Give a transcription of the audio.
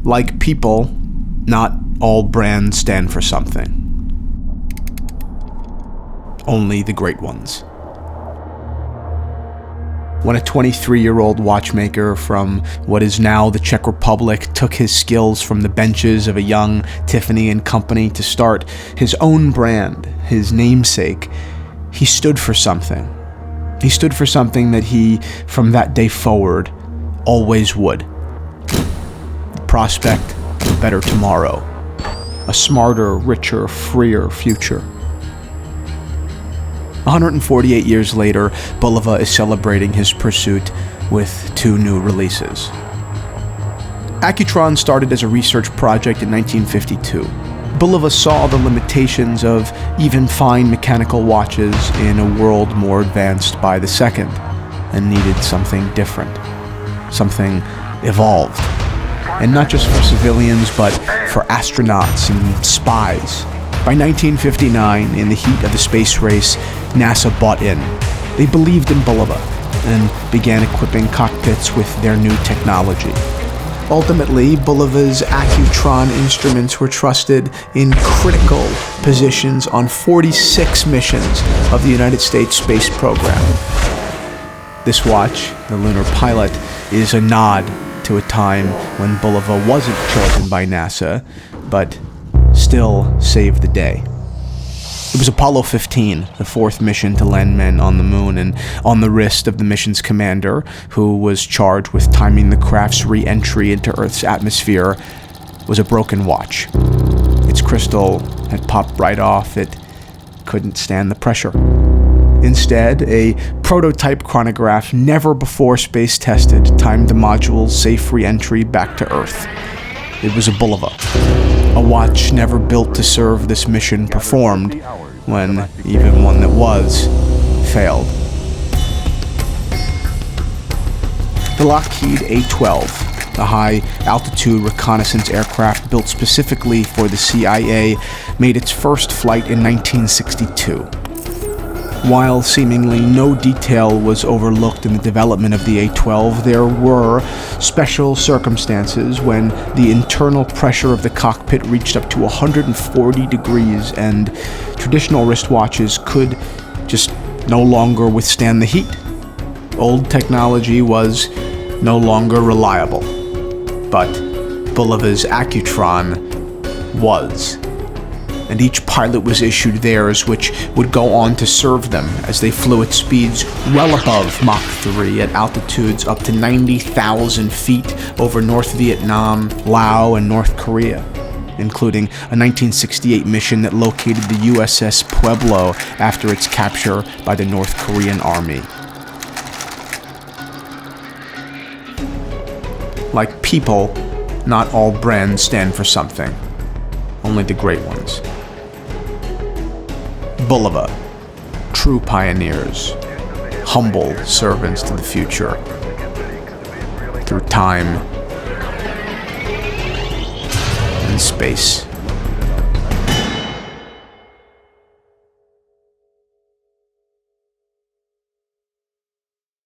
Like people, not all brands stand for something. Only the great ones. When a 23-year-old watchmaker from what is now the Czech Republic took his skills from the benches of a young Tiffany & Company to start his own brand, his namesake, he stood for something. He stood for something that he, from that day forward, always would. The prospect of a better tomorrow. A smarter, richer, freer future. 148 years later, Bulova is celebrating his pursuit with 2 new releases. Accutron started as a research project in 1952. Bulova saw the limitations of even fine mechanical watches in a world more advanced by the second, and needed something different, something evolved. And not just for civilians, but for astronauts and spies. By 1959, in the heat of the space race, NASA bought in. They believed in Bulova and began equipping cockpits with their new technology. Ultimately, Bulova's Accutron instruments were trusted in critical positions on 46 missions of the United States space program. This watch, the Lunar Pilot, is a nod to a time when Bulova wasn't chosen by NASA, but still saved the day. It was Apollo 15, the 4th mission to land men on the moon, and on the wrist of the mission's commander, who was charged with timing the craft's re-entry into Earth's atmosphere, was a broken watch. Its crystal had popped right off. It couldn't stand the pressure. Instead, a prototype chronograph, never before space tested, timed the module's safe re-entry back to Earth. It was a Bulova. A watch never built to serve this mission performed, when even one that was, failed. The Lockheed A-12, a high-altitude reconnaissance aircraft built specifically for the CIA, made its first flight in 1962. While seemingly no detail was overlooked in the development of the A-12, there were special circumstances when the internal pressure of the cockpit reached up to 140 degrees and traditional wristwatches could just no longer withstand the heat. Old technology was no longer reliable, but Bulova's Accutron was. And each pilot was issued theirs, which would go on to serve them as they flew at speeds well above Mach 3 at altitudes up to 90,000 feet over North Vietnam, Laos, and North Korea, including a 1968 mission that located the USS Pueblo after its capture by the North Korean Army. Like people, not all brands stand for something. Only the great ones. Bulova, true pioneers, humble servants to the future, through time and space.